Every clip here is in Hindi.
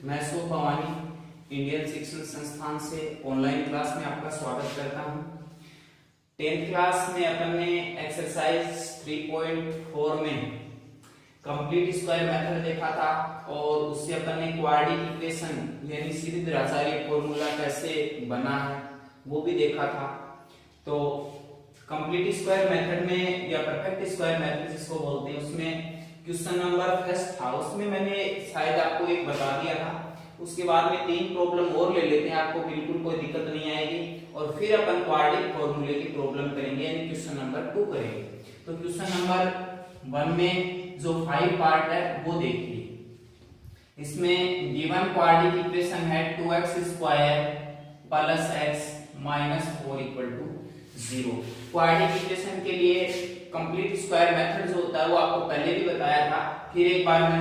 मैं सो भवानी इंडियन शिक्षण संस्थान से ऑनलाइन क्लास में आपका स्वागत करता हूं। 10th क्लास में अपन ने एक्सरसाइज 3.4 में कंप्लीट स्क्वायर मेथड देखा था और उससे अपन ने क्वाड्रेटिक इक्वेशन यानी श्रीधराचार्य फॉर्मूला कैसे बना है वो भी देखा था। तो कंप्लीट स्क्वायर मेथड में या परफेक्ट स्क्वायर मेथड जिसको बोलते हैं उसमें क्वेश्चन नंबर फर्स्ट था, उसमें मैंने शायद आपको एक बता दिया था। उसके बाद में 3 प्रॉब्लम और ले लेते हैं, आपको बिल्कुल कोई दिक्कत नहीं आएगी और फिर अपन क्वाड्रेटिक फॉर्मूले की प्रॉब्लम करेंगे यानी क्वेश्चन नंबर 2 करेंगे। तो क्वेश्चन नंबर 1 में जो 5 पार्ट है वो देखिए। इसमें गिवन क्वाड्रेटिक इक्वेशन है 2x square plus x minus 4 equal to 0। Quadratic equation के लिए कंप्लीट स्क्वायर मेथड जो होता है वो आपको पहले भी बताया था, फिर एक बार मैं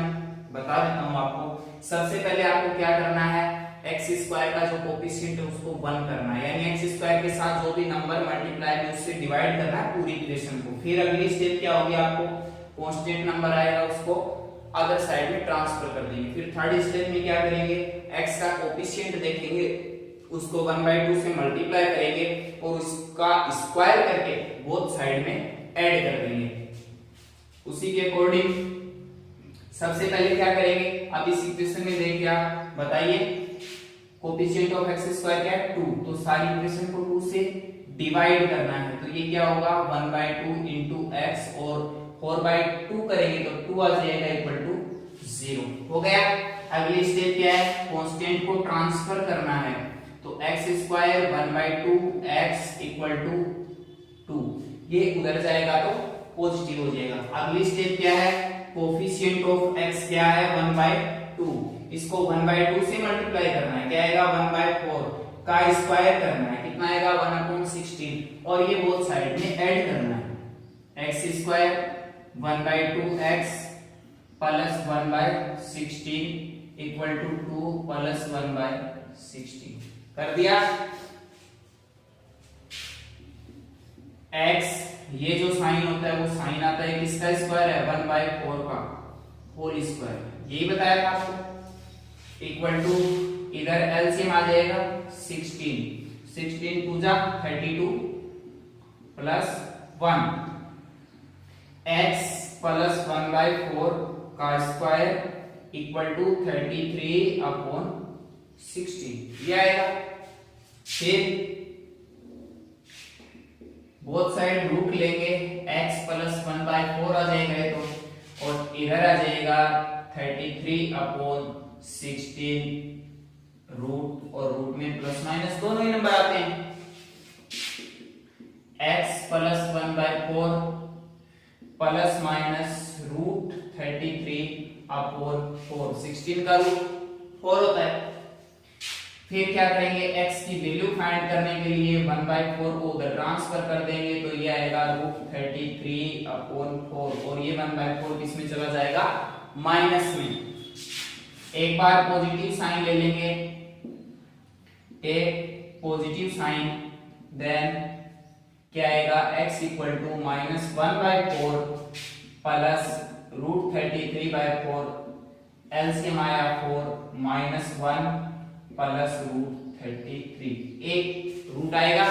बता देता हूं आपको। सबसे पहले आपको क्या करना है, एक्स स्क्वायर का जो कोफिशिएंट है उसको 1 करना है, यानी एक्स स्क्वायर के साथ जो भी नंबर मल्टीप्लाई है उससे डिवाइड करना है पूरी इक्वेशन को। फिर अगली स्टेप क्या होगी, आपको कांस्टेंट नंबर आएगा उसको अदर साइड में ट्रांसफर कर देंगे। फिर थर्ड स्टेप में क्या करेंगे, एक्स का कोफिशिएंट देखेंगे उसको 1/2 से मल्टीप्लाई करेंगे और उसका स्क्वायर करके बोथ साइड में ऐड कर देंगे। उसी के अकॉर्डिंग सबसे पहले क्या करेंगे, अब इस इक्वेशन में देखिए आप बताइए कोफिशिएंट ऑफ एक्स स्क्वायर क्या है 2, तो सारी इक्वेशन को 2 से डिवाइड करना है। तो ये क्या होगा 1/2 into x और 4/2 करेंगे तो 2 आ जाएगा इक्वल टू 0 हो गया। अगली स्टेप क्या है, कांस्टेंट को ट्रांसफर करना है, तो x square 1/2 x equal to 2, ये उधर जाएगा तो पॉजिटिव हो जाएगा। अगली स्टेप क्या है, कोफिशिएंट ऑफ x क्या है 1/2, इसको 1/2 से मल्टीप्लाई करना है, क्या आएगा 1/4 का स्क्वायर करना है, कितना आएगा 1/16 और ये बोथ साइड में ऐड करना है। x square 1/2x plus 1/16 equal to 2 plus 1/16 कर दिया। x ये जो साइन होता है वो साइन आता है किसका स्क्वायर है 1/4 का होल स्क्वायर, यही बताया था आपको। इक्वल टू इधर एलसीएम आ जाएगा 16 2 जा 32 प्लस 1 x प्लस 1/4 का स्क्वायर इक्वल टू 33/16 ये आएगा। फिर बोथ साइड रूट लेंगे, x प्लस 1/4 आ जाएगा तो और इधर आ जाएगा 33/16 रूट और रूट में प्लस माइनस दोनों ही नंबर आते हैं। x plus 1/4 plus minus root 33/4, 16 का रूट 4 होता है। फिर क्या करेंगे, x की वैल्यू फाइंड करने के लिए 1/4 को उधर ट्रांसफर कर देंगे तो ये आएगा रूट 33/4 और ये 1/4 किसमें चला जाएगा माइनस में। एक बार पॉजिटिव साइन ले लेंगे, टेक पॉजिटिव साइन, देन क्या आएगा x equal to minus 1/4 plus root 33/4 LCM आया 4 माइनस 1 प्लस रूट 33, एक रूट आएगा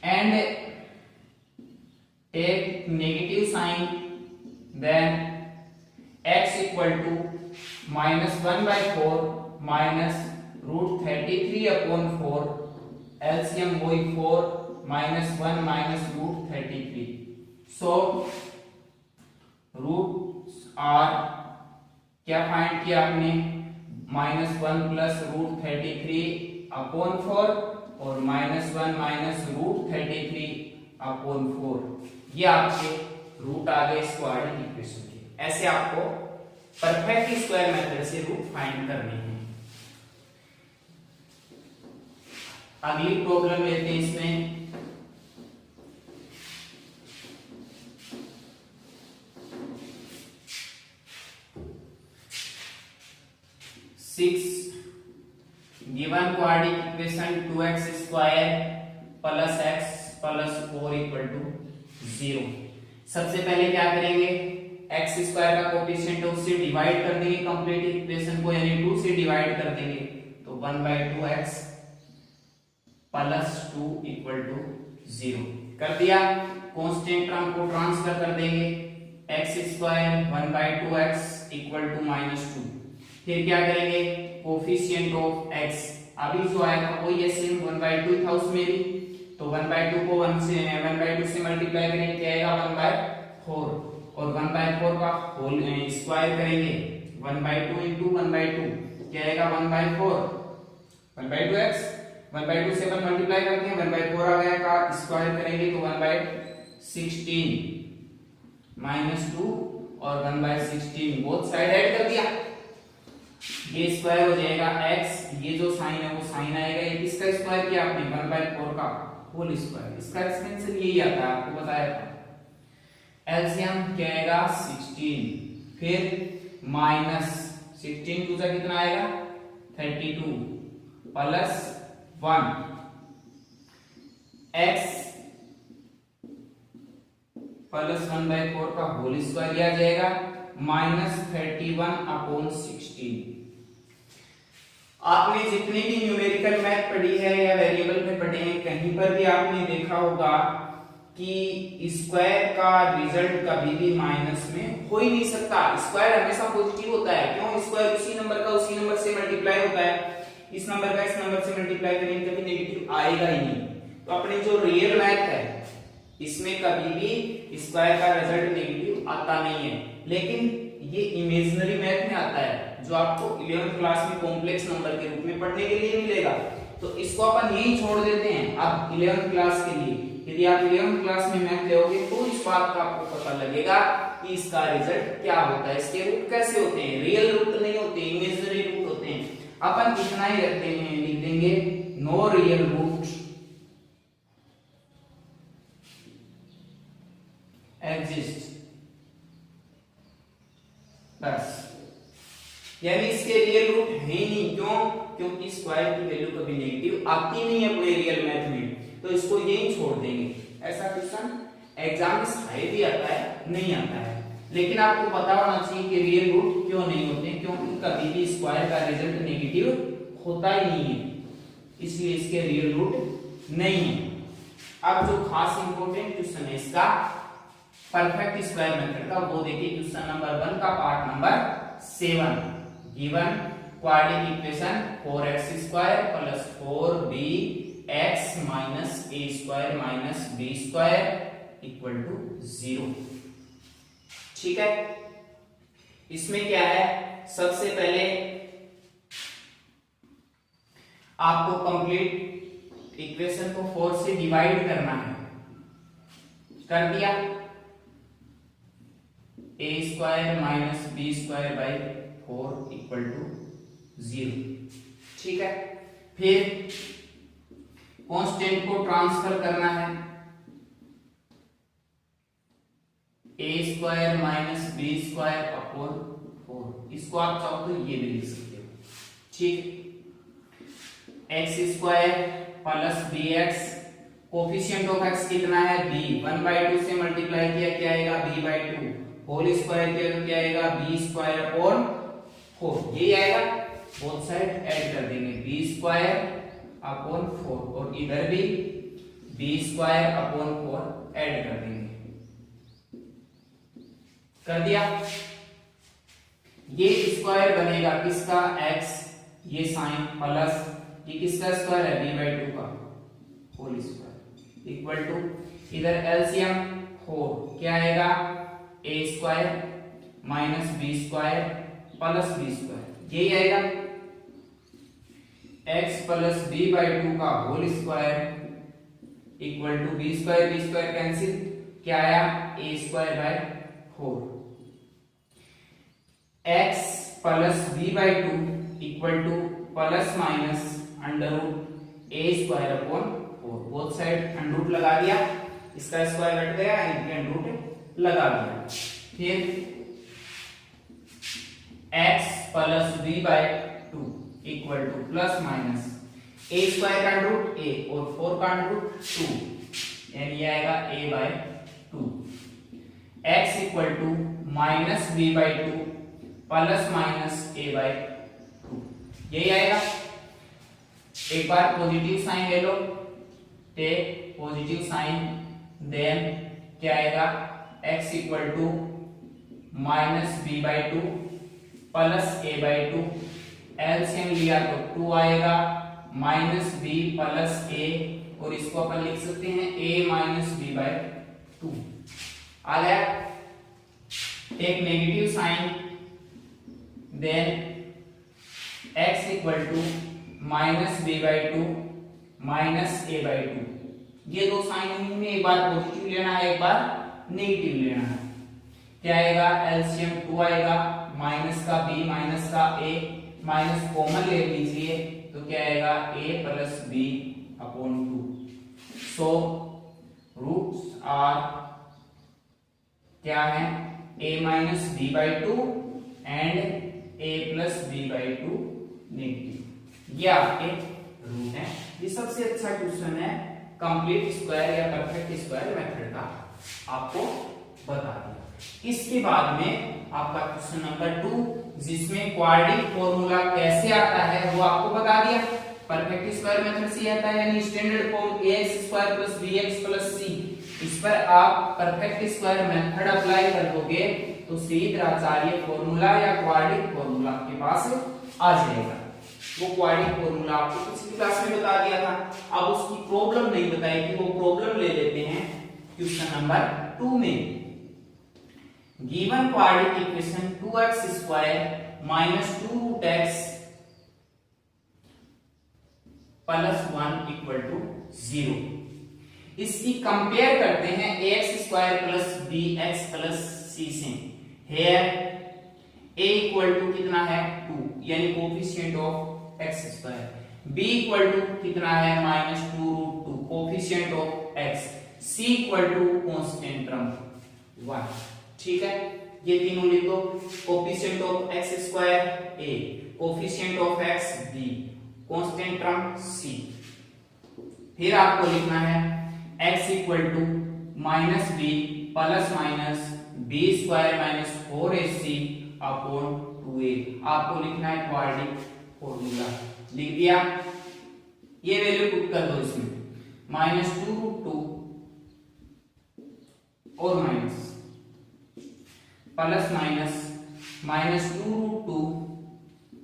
and take negative sign, then x equal to minus 1/4 minus root 33/4 LCM वही 4 minus 1 minus root 33। So root are क्या फाइंड किया आपने -1 प्लस रूट 33/4 और -1 माइनस रूट 33/4, ये आपके रूट आ गए इस क्वाड्रेटिक इक्वेशन के। ऐसे आपको परफेक्ट स्क्वायर मेथड से रूट फाइंड करने हैं। अगली प्रॉब्लम लेते हैं, इसमें given quadratic equation 2x square plus x plus 4 equal to 0। सबसे पहले क्या करेंगे, एक्स स्क्वायर का कोफिशिएंट है उससे डिवाइड कर देंगे कंप्लीट इक्वेशन को, यानी 2 से डिवाइड कर देंगे तो 1/2x प्लस 2 इक्वल टू 0 कर दिया। कांस्टेंट टर्म को ट्रांसफर कर देंगे, x square 1/2x equal to -2। फिर क्या करेंगे, कोफिशिएंट ऑफ x अभी जो आएगा वही है सेम 1/2 था उसमें भी, तो 1/2 को 1/2 से मल्टीप्लाई करेंगे क्या आएगा 1/4, और 1/4 का होल स्क्वायर करेंगे 1/2 into 1/2 क्या आएगा 1/4, 1/2x 1/2 से 1 मल्टीप्लाई करते हैं 1/4 आ गया, का स्क्वायर करेंगे तो 1/16 -2 और 1/16 बोथ साइड ऐड कर दिया, ये स्क्वायर हो जाएगा x, ये जो साइन है वो साइन आएगा, ये किसका स्क्वायर किया आपने 1/4 का होल स्क्वायर, इसका एक्सटेंशन यही आता है आपको बताया था। एलसीएम क्या आएगा 16, फिर माइनस 16 टू सा कितना आएगा 32 प्लस 1 x प्लस 1/4 का होल स्क्वायर आ जाएगा -31/16। आपने जितनी भी न्यूमेरिकल मैथ पढ़ी है या वेरिएबल में पढ़े हैं कहीं पर भी आपने देखा होगा कि स्क्वायर का रिजल्ट कभी भी माइनस में हो ही नहीं सकता, स्क्वायर हमेशा पॉजिटिव होता है। क्यों, स्क्वायर उसी नंबर का उसी नंबर से मल्टीप्लाई होता है, इस नंबर का इस नंबर से मल्टीप्लाई करेंगे कभी नेगेटिव आएगा ही नहीं। तो अपनी जो रियल मैथ है इसमें कभी भी स्क्वायर का रिजल्ट नेगेटिव आता नहीं है, लेकिन ये इमेजिनरी मैथ में आता है जो आपको 11th क्लास में कॉम्प्लेक्स नंबर के रूप में पढ़ने के लिए मिलेगा। तो इसको अपन यही छोड़ देते हैं अब 11th क्लास के लिए। यदि आप 11th क्लास में मैथ लेओगे तो इस बात का आपको पता लगेगा कि इसका रिजल्ट क्या होता है, इसके रूट कैसे होते हैं, रियल रूट नहीं होते, इमेजिनरी रूट होते हैं। अपन इतना ही रखते हैं, लिख देंगे नो रियल रूट एग्जिस्ट, बस, यानी इसके रियल रूट है ही नहीं। क्यों, क्योंकि स्क्वायर की वैल्यू कभी नेगेटिव आती नहीं है अपने रियल मैथ में, तो इसको यही छोड़ देंगे। ऐसा क्वेश्चन एग्जाम में शायद ही आता है, नहीं आता है, लेकिन आपको पता होना चाहिए कि रियल रूट क्यों नहीं होते, क्योंकि कभी भी स्क्वायर का रिजल्ट नेगेटिव होता ही नहीं है, इसलिए इसके रियल रूट नहीं है। अब जो खास इंपॉर्टेंट क्वेश्चन है इसका परफेक्ट स्क्वायर मेथड का, वो देखिए क्वेश्चन नंबर 1 का part number 7। Given quadratic equation 4x² plus 4bx minus a² minus b² equal to 0। ठीक है, इसमें क्या है, सबसे पहले आपको कंप्लीट इक्वेशन को 4 से डिवाइड करना है, कर दिया, a² minus b² 4 equal to 0। ठीक है, फिर कांस्टेंट को ट्रांसफर करना है, a² माइनस b² अपॉन 4, इसको आप चाहो तो ये भी लिख सकते हो। ठीक, x² plus bx, coefficient of x कितना है b, 1/2 से मल्टीप्लाई किया क्या आएगा b/2, होल स्क्वायर किया तो क्या आएगा b² अपॉन 4, ये आएगा, बोथ साइड ऐड कर देंगे b² अपॉन 4, और इधर भी b² अपॉन 4 ऐड कर देंगे, कर दिया। ये स्क्वायर बनेगा किसका x, ये साइन प्लस ये किसका स्क्वायर है b/2 का होल स्क्वायर इक्वल टू, इधर एलसीएम 4 क्या आएगा a² minus b² plus b², यही आएगा, x प्लस b/2 का whole square equal to b² cancel, क्या आया a²/4, x plus b/2 equal to plus minus √a² upon 4, both side under लगा दिया, इसका स्क्वायर हट गया, इनके अंडर लगा दिया। फिर x plus b/2 equal to plus minus a² का रूट a और 4 का रूट 2, यानी ये आएगा a/2, x equal to minus B by two plus minus A by two, यही आएगा। एक बार पॉजिटिव साइन ले लो, टेक पॉजिटिव साइन, देन क्या आएगा, x equal to minus B by two plus A by two, LCM लिया तो 2 आएगा, माइनस बी प्लस ए, और इसको अपन लिख सकते हैं a minus B by two. आ गया। एक negative sign, then x equal to minus B by two minus A by two. ये दो साइन में एक बार पॉजिटिव लेना है, एक बार नेगेटिव लेना है। क्या आएगा, एलसीएम 2 आएगा, माइनस का b माइनस का a, माइनस कॉमन ले लीजिए तो क्या आएगा, a plus B upon 2। So roots are क्या है, a minus B by two and a plus B by two negative, ये आपके रूट है। ये सबसे अच्छा क्वेश्चन है कंप्लीट स्क्वायर या परफेक्ट स्क्वायर मेथड का, आपको बता दिया। इसके बाद में आपका क्वेश्चन नंबर 2, जिसमें क्वाड्रेटिक फॉर्मूला कैसे आता है वो आपको बता दिया। परफेक्ट स्क्वायर मेथड से आता है, यानी standard form ax square plus bx plus c। इस पर आप परफेक्ट स्क्वायर मेथड अप्लाई कर दोगे तो श्रीधराचार्य फॉर्मूला या क्वाड्रेटिक फॉर्मूला आपके पास आ जाएगा। वो क्वाड्रेटिक फॉर्मूला आपको पिछली क्लास में बता दिया था, अब उसकी प्रॉब्लम नहीं बताई थी, वो प्रॉब्लम ले लेते हैं क्वेश्चन नंबर 2 में। Given quadratic equation 2x square minus 2 root x plus 1 equal to 0। इसकी कंपेयर करते हैं ax square plus bx plus c से। हेयर a इक्वल टू कितना है, 2, यानी coefficient of x square. b equal to कितना है, minus 2 root 2, coefficient of x। c equal to constant term 1। ठीक है, ये तीनों लिखो। Coefficient of x square a, coefficient of x b, constant term c। फिर आपको लिखना है x equal to minus B plus minus B square minus 4ac upon 2a। आपको लिखना है क्वाड्रेटिक फॉर्मूला। लिख दिया, ये वैल्यू पुट कर दो इसमें, माइनस 2 रूट 2 और माइनस प्लस माइनस 2 रूट 2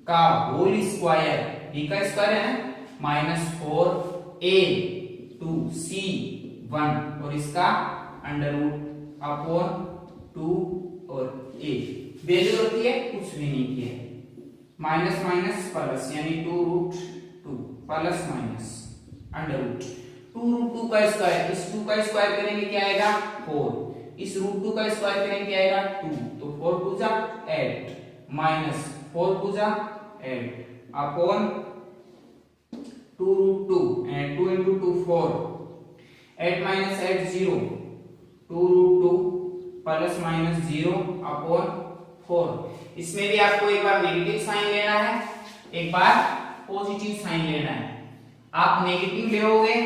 का होल स्क्वायर, b का स्क्वायर है ना, माइनस 4a 2c 1 और इसका अंडर रूट अपॉन 2 और a। वैल्यू होती है कुछ भी नहीं किया, माइनस माइनस प्लस, यानी 2 root 2 plus minus under root 2 root 2 का स्क्वायर, इस 2 का स्क्वायर करेंगे क्या आएगा, 4, इस रूट 2 का स्क्वायर करेंगे क्या आएगा, 2, तो 4 2 जा 8 माइनस 4 2 जा 8 upon 2 root 2 and 2 into 2 4, 8 minus 8 0, 2 root 2 plus minus 0 upon 4। इसमें भी आपको एक बार नेगेटिव साइन लेना है, एक बार पॉजिटिव साइन लेना है। आप नेगेटिव लेओगे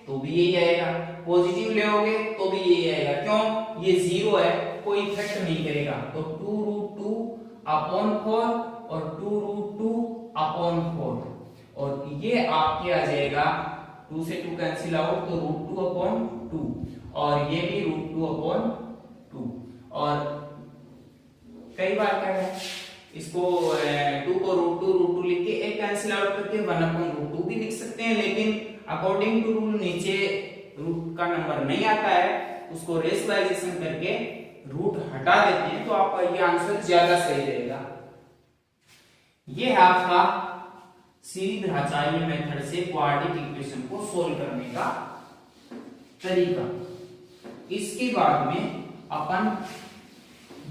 तो भी यही आएगा, पॉजिटिव लेओगे तो भी यही आएगा। क्यों, ये 0 है, कोई इफेक्ट नहीं करेगा। तो 2 रूट 2 अपॉन 4 और 2 रूट 2 अपॉन 4, और ये आपके आ जाएगा 2 से 2 कैंसिल आउट, तो रूट 2 अपॉन 2, और ये भी रूट 2 अपॉन 2। और कई बार क्या है, इसको 2 को रूट 2 लिख के एक कैंसिल आउट करके 1 अपॉन रूट 2 भी लिख सकते हैं, लेकिन अकॉर्डिंग टू रूल नीचे रूट का नंबर नहीं आता है, उसको रेशनलाइजेशन करके रूट हटा देते हैं, तो आपका ये आंसर ज्यादा सही रहेगा। ये है आपका श्रीधराचार्य मेथड से क्वाड्रेटिक इक्वेशन को सोल्व करने का तरीका। इसके बाद में अपन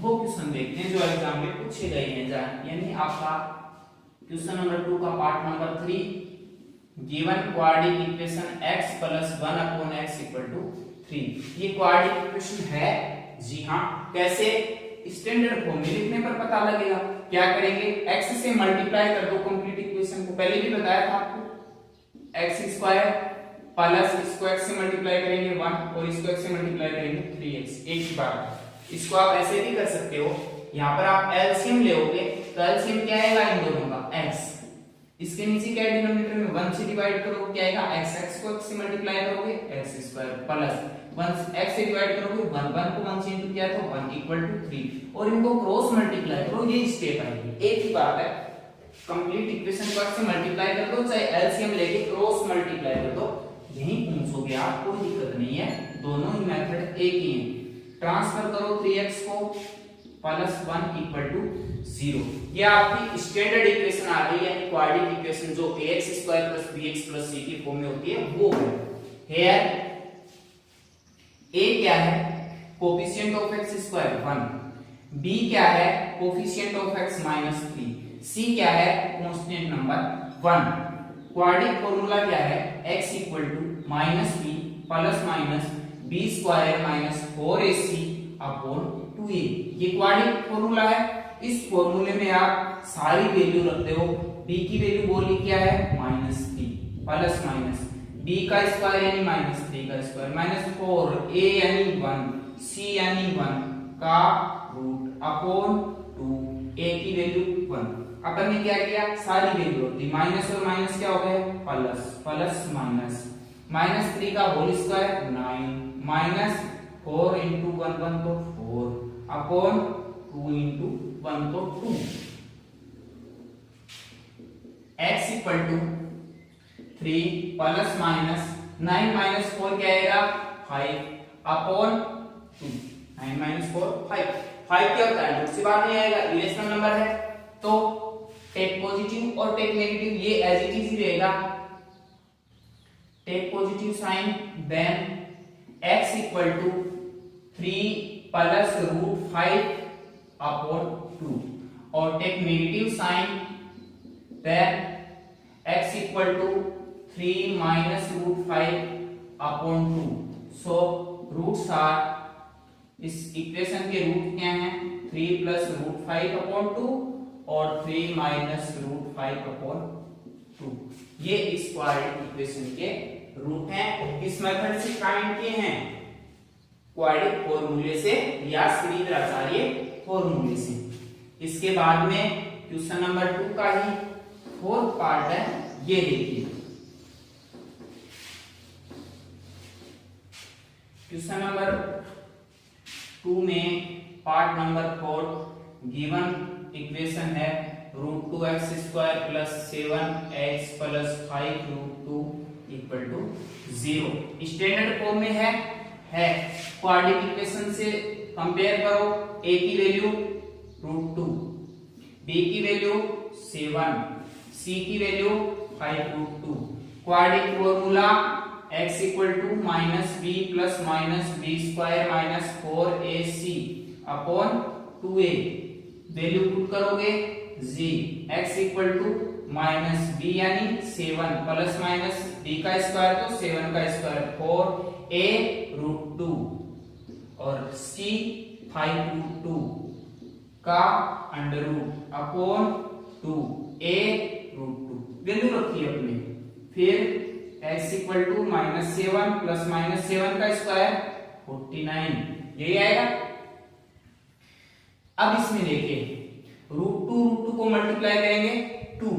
वो क्वेश्चन देखते हैं जो एग्जाम में पूछे गए हैं, यानी आपका क्वेश्चन नंबर 2 का part number 3, given quadratic equation x plus 1 upon x equal to 3। ये क्वाड्रेटिक इक्वेशन है, जी हाँ। कैसे, स्टैंडर्ड फॉर्म में लिखने पर पता लगेगा। क्या करेंगे, x से मल्टीप्लाई कर दो कंप्लीट इक्वेशन को, पहले भी बताया था आपको। x स्क्वायर प्लस इसको x से मल्टीप्लाई करेंगे 1 और इसको x से मल्टीप्लाई करेंगे 3x, एक ही बात। इसको आप ऐसे भी कर सकते हो, यहाँ पर आप एलसीएम लोगे तो एलसीएम क्या आएगा इन दोनों का x, इसके नीचे क्या है डिनोमिनेटर में 1 से डिवाइड करो क्या आएगा x, x को x से मल्टीप्लाई करोगे x स्क्वायर प्लस 1 x से डिवाइड करोगे 1 1 को 1 से इंटू किया तो 1 इक्वल टू 3 और इनको क्रॉस मल्टीप्लाई करो, ये स्टेप आएगी। एक ही बात है, कंप्लीट इक्वेशन को x से मल्टीप्लाई कर दो चाहे एलसीएम लेके क्रॉस मल्टीप्लाई कर दो, यही पूछोगे आप, कोई दिक्कत नहीं है, दोनों ही मेथड एक ही है। ट्रांसफर करो 3x को प्लस 1 इक्वल टू 0, ये आपकी स्टैंडर्ड इक्वेशन आ गई, यानी क्वाड्रेटिक इक्वेशन जो ax square plus bx plus c की फॉर्म में होती है वो है। हियर a क्या है, coefficient of x square 1, b क्या है, coefficient of x minus 3, c क्या है, कांस्टेंट नंबर 1। क्वाड्रेटिक फॉर्मूला क्या है, x equal to minus b plus minus b square minus 4ac upon 2a, ये क्वाड्रेटिक फॉर्मूला है। इस फॉर्मूले में आप सारी वैल्यू रखते हो, b की वैल्यू बोली क्या है माइनस 3 प्लस माइनस b का स्क्वायर यानी माइनस 3 का स्क्वायर माइनस 4, a यानी 1, c यानी 1 का रूट अपॉन 2, a की वैल्यू 1। अपन ने क्या किया, सारी वैल्यू रख दी, माइनस और माइनस क्या हो गए प्लस, प्लस माइनस, माइनस 3 का होल स्क्वायर 9 माइनस 4 इंटू 1 1 तो 4 अपॉन 2 इंटू 1 तो 2, x equal to 3 plus minus 9 minus 4 क्या आएगा 5 अपॉन 2, 9 माइनस 4 5 क्या होता है, दूसरी बात नहीं आएगा, इरेशनल नंबर है तो टेक पॉजिटिव और टेक नेगेटिव, ये एज इट इज ही रहेगा, take positive sign then x equal to 3 plus root 5 upon 2 और take negative sign then x equal to 3 minus root 5 upon 2। So roots are, इस इक्वेशन के रूट क्या हैं 3 प्लस रूट 5 अपॉन 2 और 3 माइनस रूट 5 अपॉन 2, ये इस क्वाड्रेटिक इक्वेशन के रूट हैं। किस मेथड से फाइंड किए हैं, क्वाड्रेटिक फॉर्मूले से या श्रीधराचार्य फॉर्मूले से। इसके बाद में क्वेश्चन नंबर 2 का ही फोर्थ पार्ट है, ये देखिए क्वेश्चन नंबर 2 में पार्ट नंबर 4 गिवन इक्वेशन है root 2x square plus 7x plus 5 root 2 equal to 0, standard form में है क्वाड्रेटिक इक्वेशन से कंपेयर करो, a की वैल्यू रूट 2, b की वैल्यू 7, c की value 5 root 2, quadratic formula x equal to minus b plus minus b square minus 4ac upon 2a, value put करोगे g, x equal to minus b यानी 7 प्लस माइनस b का स्क्वायर तो 7 का स्क्वायर 4a रूट 2 और c 5 रूट 2 का under root upon 2a root 2, value रखी अपने, फिर x equal to minus 7 plus minus 7 का स्क्वायर 49, यही आएगा। अब इसमें देखिए रूट 2 को मल्टीप्लाई करेंगे 2,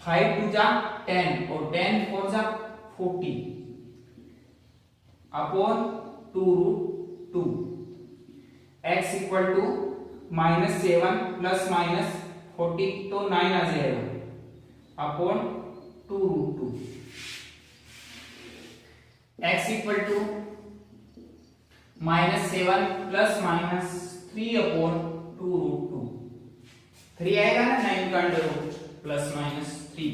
5 2 जा 10 और 10 4 जा 40 upon 2 root 2, x equal to minus 7 plus minus 40 तो 9 आ जाएगा upon 2 root 2, x equal to minus 7 plus minus 3 upon 2 root 2, 3 आएगा ना 9 का under root plus minus 3,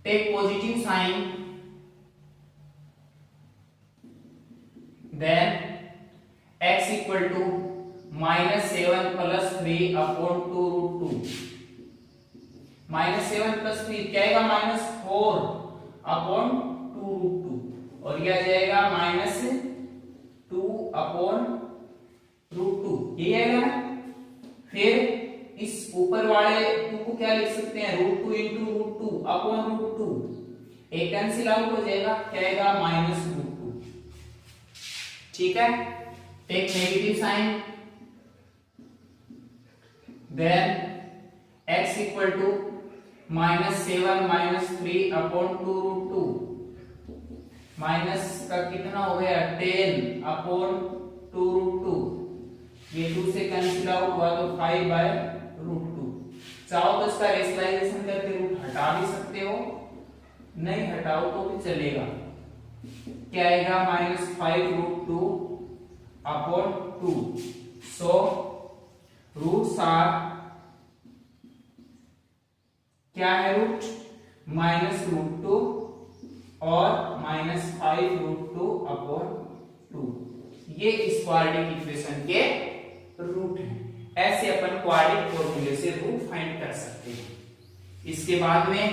take positive sign then x equal to minus 7 plus 3 upon 2 root 2, minus 7 plus 3 क्या आएगा माइनस 4 अपॉन 2 रूट 2 और यह आ जाएगा माइनस 2 अपॉन रूट 2, यही आएगा ना। फिर इस ऊपर वाले 2 को क्या लिख सकते हैं root 2 into root 2 upon root 2, एक कैंसिल आउट हो जाएगा, क्या आएगा माइनस रूट 2, ठीक है। Take negative sign, then x equal to -7 -3 upon 2√2, minus का कितना हो गया 10 अपॉन 2√2, ये 2 से कैंसिल आउट हुआ तो 5/√2। चाहो तो इसका रेशनलाइजेशन करके रूट हटा भी सकते हो, नहीं हटाओ तो भी चलेगा। क्या आएगा -5√2 अपॉन 2। सो रूट्स आर, क्या है रूट -√2 और -5√2 अपॉन 2, ये इस क्वाड्रेटिक इक्वेशन के रूट हैं। ऐसे अपन क्वाड्रेटिक फॉर्मूले से रूट फाइंड कर सकते हैं। इसके बाद में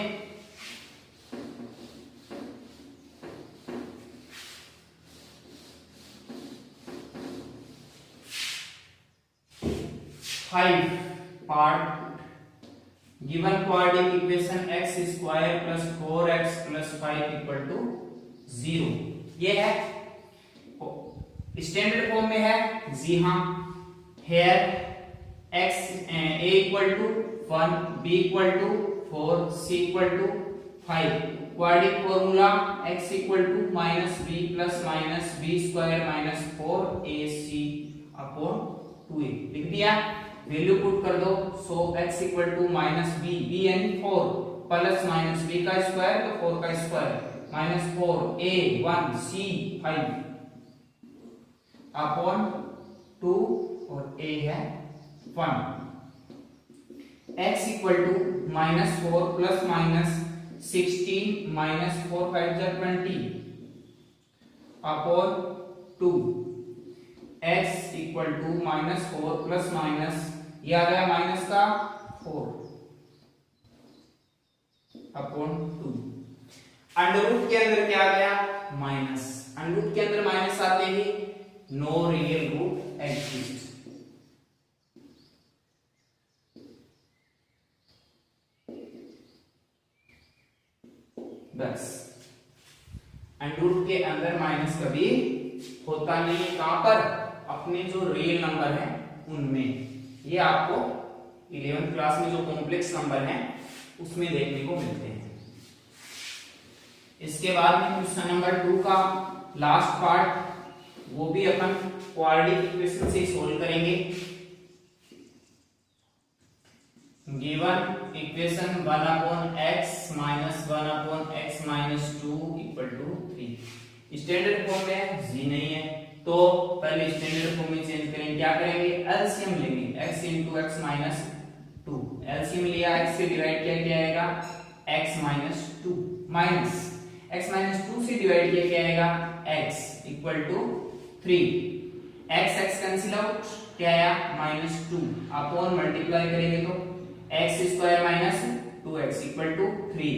part, given quadratic equation x² + 4x + 5 = 0, ये है स्टैंडर्ड फॉर्म में है। जी हाँ, hair x a = 1, b = 4, c = 5। Quadratic formula x = -b + b² - 4ac upon 2a लिख दिया। वैल्यू पुट कर दो। सो x = -b, b यानी 4 प्लस माइनस b का स्क्वायर तो 4 का स्क्वायर -4 a 1 c 5 अपॉन 2 और a है 1। x = -4 प्लस माइनस 16 -4 5 जा 20 अपॉन 2। x = -4 प्लस माइनस, ये आ गया माइनस का 4 अपॉन 2। अंडररूट के अंदर क्या आ गया माइनस, अंडररूट के अंदर माइनस आते ही नो रियल रूट एग्जिस्ट। बस अंडररूट के अंदर माइनस कभी होता नहीं है। कहां पर, अपने जो रियल नंबर है उनमें। ये आपको 11th क्लास में जो कॉम्प्लेक्स नंबर हैं उसमें देखने को मिलते हैं। इसके बाद में क्वेश्चन नंबर 2 का लास्ट पार्ट, वो भी अपन क्वाड्रेटिक इक्वेशन से सोल्व करेंगे। Given equation 1/x - 1/x - 2 = 3। Standard form में जी नहीं है तो पहले स्टैंडर्ड फॉर्म में चेंज करेंगे। क्या करेंगे, एलसीएम लेंगे, x × x - 2। एलसीएम लिया, x से डिवाइड किया, क्या आएगा x - 2 माइनस x - 2 से डिवाइड किया, क्या आएगा x = 3। x कैंसिल आउट, क्या आया -2 अपॉन मल्टीप्लाई करेंगे तो x² - 2x = 3।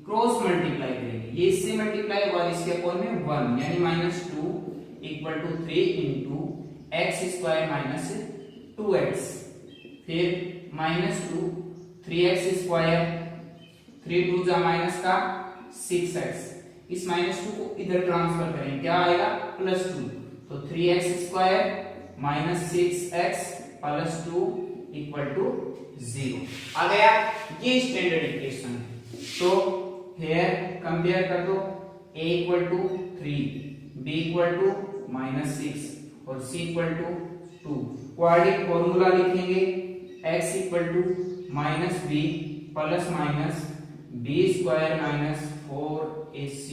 क्रॉस मल्टीप्लाई करेंगे, ये इससे मल्टीप्लाई हुआ, इसके अपॉन में 1 यानी -2 = 3 × x² - 2x, फिर -2 3x², 3 2 जा माइनस का 6x। इस -2 को इधर ट्रांसफर करें, क्या आएगा +2, तो 3x² - 6x + 2 = 0 आ गया। ये स्टैंडर्ड इक्वेशन है। तो हेयर कंपेयर कर दो, a = 3, b = -6 और c = 2। क्वाड्रेटिक फॉर्मूला लिखेंगे, x = -b plus minus b² - 4ac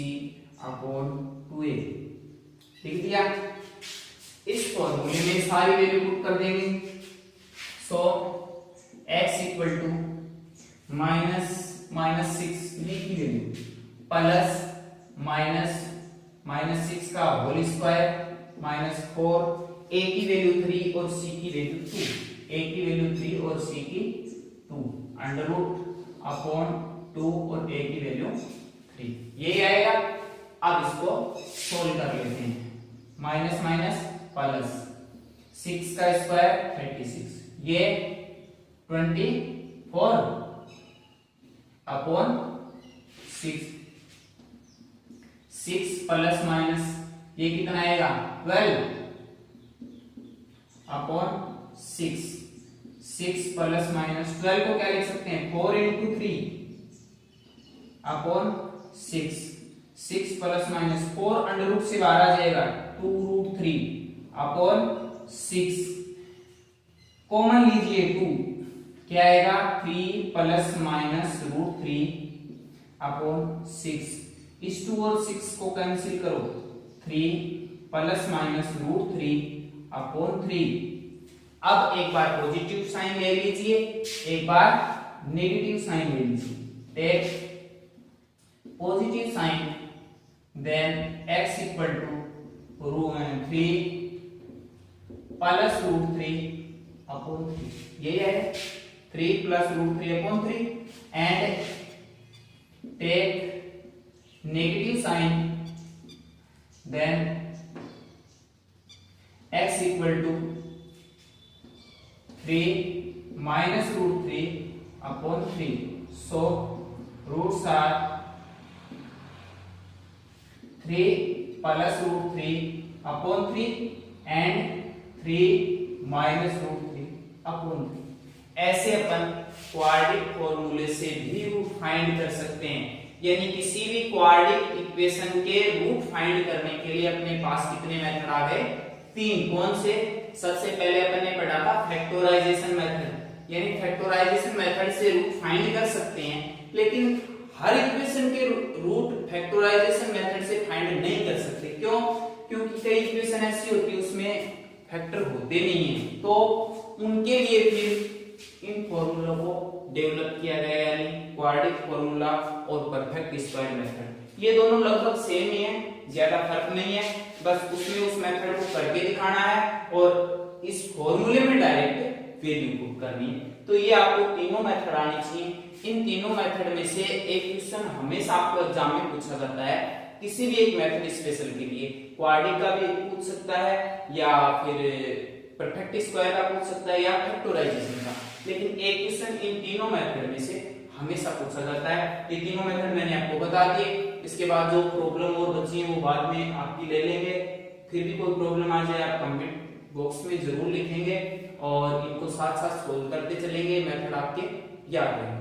upon 2a लिख दिया। इस फॉर्मूले में सारी वैल्यू पुट कर देंगे। सो x = -6 b की वैल्यू प्लस -6 का होल स्क्वायर -4, a की वैल्यू 3 और c की वैल्यू 2, a की वैल्यू 3 और c की 2 अंडररूट अपॉन 2 और a की वैल्यू 3, ये आएगा। अब इसको सोल्व कर लेते हैं। माइनस माइनस प्लस, 6 का स्क्वायर 36, ये 24 अपॉन 6, 6 प्लस माइनस ये कितना आएगा 12 अपॉन 6, 6 प्लस माइनस 12 को क्या लिख सकते हैं 4 into 3 upon 6, 6 plus minus 4 under root से बाहर आ जाएगा 2 रूट 3 अपॉन 6, कॉमन लीजिए 2, क्या आएगा 3 प्लस माइनस रूट 3 अपॉन 6, इस 2 और 6 को कैंसिल करो 3 प्लस माइनस रूट 3 अपॉन 3। अब एक बार पॉजिटिव साइन ले लीजिए, एक बार नेगेटिव साइन ले लीजिए। Take positive sign, then x equal to 3 plus root 3 upon 3, यही है 3 plus root 3 upon 3। And take negative sign, then x equal to 3 minus root 3 upon 3. So roots are 3 plus root 3 upon 3 and 3 minus root 3 upon 3। ऐसे अपन क्वाड्रिक फॉर्मूले से भी रूट फाइंड कर सकते हैं, यानी किसी भी क्वाड्रिक इक्वेशन के रूट फाइंड करने के लिए अपने पास कितने मेथड आ गए 3। कौन से? सबसे पहले अपन ने पढ़ा था फैक्टराइजेशन मेथड, यानी फैक्टराइजेशन मेथड से रूट फाइंड कर सकते हैं, लेकिन हर इक्वेशन के रूट फैक्टराइजेशन मेथड से फाइंड नहीं कर सकते। क्यों? क्योंकि कई इक्वेशन ऐसी होती है उसमें फैक्टर होते नहीं है, तो उनके लिए फिर इन फॉर्मूला को डेवलप किया गया, यानी क्वाड्रिक फॉर्मूला और परफेक्ट स्क्वायर मेथड। ये दोनों लगभग सेम ही है, ज्यादा फर्क नहीं है, बस उसमें उस मेथड को करके दिखाना है और इस फॉर्मूले में डायरेक्ट वैल्यू पुट करनी है। तो ये आपको तीनों मेथड आनी चाहिए। इन तीनों मेथड में से एक क्वेश्चन हमेशा आपको एग्जाम में पूछा जाता है, किसी भी एक मेथड स्पेशल के लिए क्वाड्रिक का भी पूछ सकता है या फिर परफेक्ट स्क्वायर का पूछ सकता है या फैक्टराइजेशन का, लेकिन एक क्वेश्चन इन तीनों मेथड में से हमेशा पूछा जाता है। ये तीनों मेथड मैंने आपको बता दिए, इसके बाद जो प्रॉब्लम और बची है वो बाद में आपकी ले लेंगे। फिर भी कोई प्रॉब्लम आ जाए आप कमेंट बॉक्स में जरूर लिखेंगे और इनको साथ साथ सोल्व करते चलेंगे, मेथड आपके याद रहेंगे।